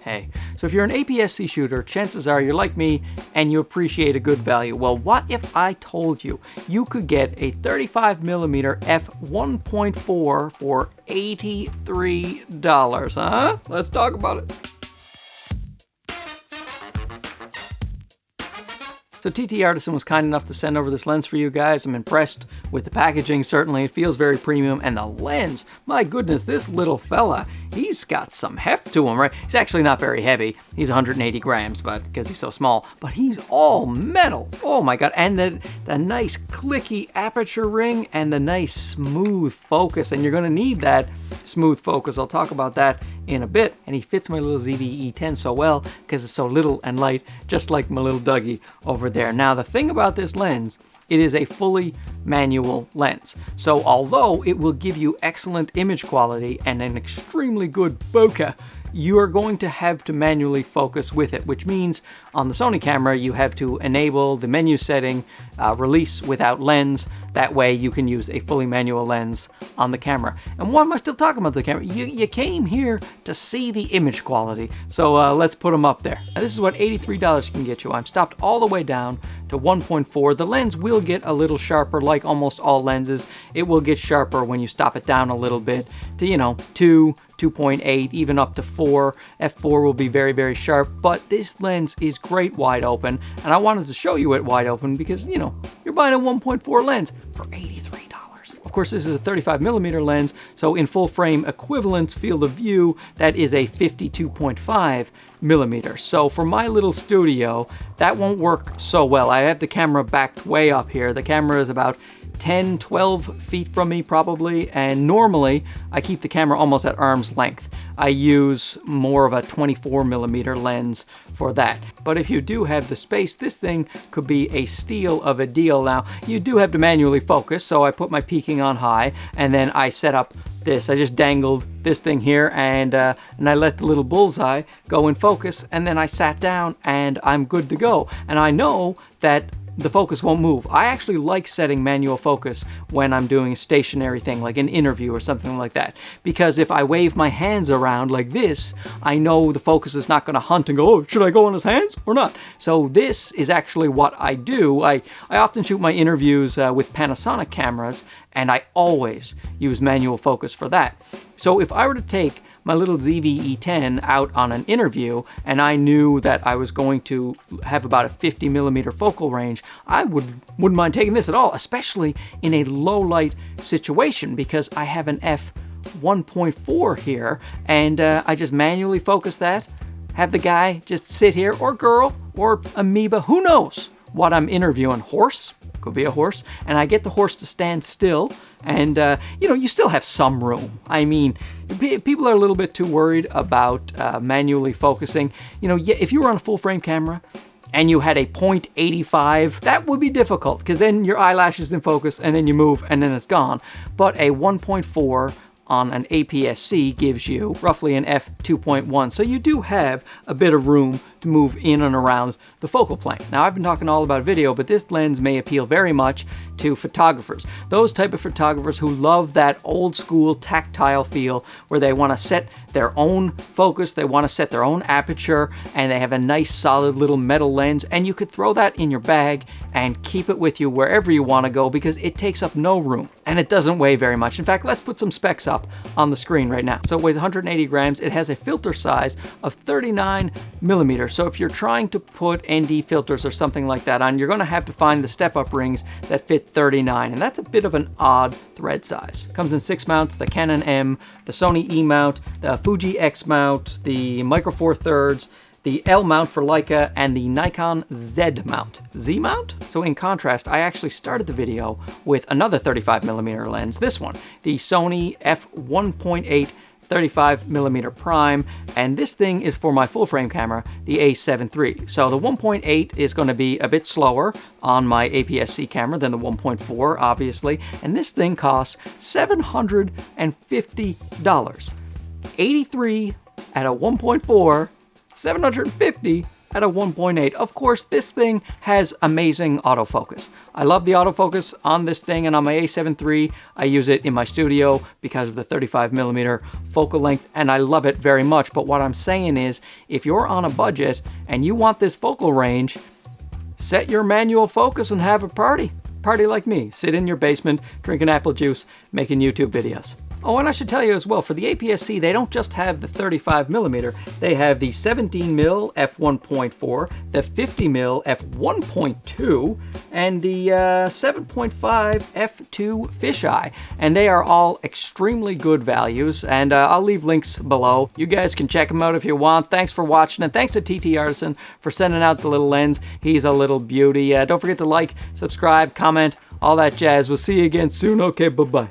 hey. So if you're an APS-C shooter, chances are you're like me and you appreciate a good value. Well, what if I told you you could get a 35mm F1.4 for $83, huh? Let's talk about it. So TTArtisan was kind enough to send over this lens for you guys. I'm impressed with the packaging, certainly. It feels very premium. And the lens, my goodness, this little fella, he's got some heft to him, right? He's actually not very heavy. He's 180 grams, but because he's so small. But he's all metal. Oh my God. And the nice clicky aperture ring and the nice smooth focus. And you're going to need that smooth focus. I'll talk about that in a bit. And he fits my little ZV-E10 so well because it's so little and light, just like my little Dougie over there. Now, the thing about this lens, it is a fully manual lens. So although it will give you excellent image quality and an extremely good bokeh, you are going to have to manually focus with it, which means on the Sony camera, you have to enable the menu setting, release without lens. That way you can use a fully manual lens on the camera. And why am I still talking about the camera? You came here to see the image quality. So let's put them up there. Now, this is what $83 can get you. I'm stopped all the way down to 1.4. The lens will get a little sharper, like almost all lenses. It will get sharper when you stop it down a little bit to, 2, 2.8, even up to 4. F4 will be very, very sharp, but this lens is great wide open, and I wanted to show you it wide open because, you're buying a 1.4 lens for $83. Of course, this is a 35mm lens, so in full frame equivalent field of view, that is a 52.5mm. So for my little studio, that won't work so well. I have the camera backed way up here. The camera is about 10, 12 feet from me probably, and normally I keep the camera almost at arm's length. I use more of a 24mm lens for that. But if you do have the space, this thing could be a steal of a deal. Now, you do have to manually focus, so I put my peaking on high, and then I set up this. I just dangled this thing here, and I let the little bullseye go in focus, and then I sat down, and I'm good to go. And I know that the focus won't move. I actually like setting manual focus when I'm doing a stationary thing, like an interview or something like that. Because if I wave my hands around like this, I know the focus is not going to hunt and go, oh, should I go on his hands or not? So this is actually what I do. I often shoot my interviews with Panasonic cameras, and I always use manual focus for that. So if I were to take my little ZV-E10 out on an interview, and I knew that I was going to have about a 50mm focal range, I wouldn't mind taking this at all, especially in a low light situation, because I have an f1.4 here, and I just manually focus that, have the guy just sit here, or girl, or amoeba, who knows what I'm interviewing. Horse? Could be a horse. And I get the horse to stand still, and you still have some room. I mean, people are a little bit too worried about manually focusing. If you were on a full frame camera and you had a 0.85, that would be difficult, because then your eyelash is in focus and then you move and then it's gone. But a 1.4 on an APS-C gives you roughly an f2.1. So you do have a bit of room to move in and around the focal plane. Now, I've been talking all about video, but this lens may appeal very much to photographers. Those type of photographers who love that old school tactile feel, where they want to set their own focus, they want to set their own aperture, and they have a nice solid little metal lens, and you could throw that in your bag and keep it with you wherever you want to go, because it takes up no room and it doesn't weigh very much. In fact, let's put some specs up on the screen right now. So it weighs 180 grams. It has a filter size of 39mm. So if you're trying to put ND filters or something like that on, you're going to have to find the step-up rings that fit 39, and that's a bit of an odd thread size. Comes in 6 mounts: the Canon M, the Sony E mount, the Fuji X mount, the Micro Four Thirds, the L mount for Leica, and the Nikon Z mount. Z mount? So in contrast, I actually started the video with another 35mm lens, this one, the Sony f1.8 35mm prime, and this thing is for my full frame camera, the A7 III. So the 1.8 is going to be a bit slower on my APS-C camera than the 1.4, obviously, and this thing costs $750. 83 at a 1.4, 750. at a 1.8. Of course, this thing has amazing autofocus. I love the autofocus on this thing, and on my a7 III, I use it in my studio because of the 35mm focal length, and I love it very much. But what I'm saying is, if you're on a budget and you want this focal range, set your manual focus and have a party. Party like me. Sit in your basement, drinking apple juice, making YouTube videos. Oh, and I should tell you as well, for the aps-c, they don't just have the 35mm, they have the 17mm F1.4, the 50mm F1.2, and the 7.5 F2 fisheye. And they are all extremely good values, and I'll leave links below. You guys can check them out if you want. Thanks for watching, and thanks to TTArtisan for sending out the little lens. He's a little beauty. Don't forget to like, subscribe, comment, all that jazz. We'll see you again soon. Okay, bye-bye.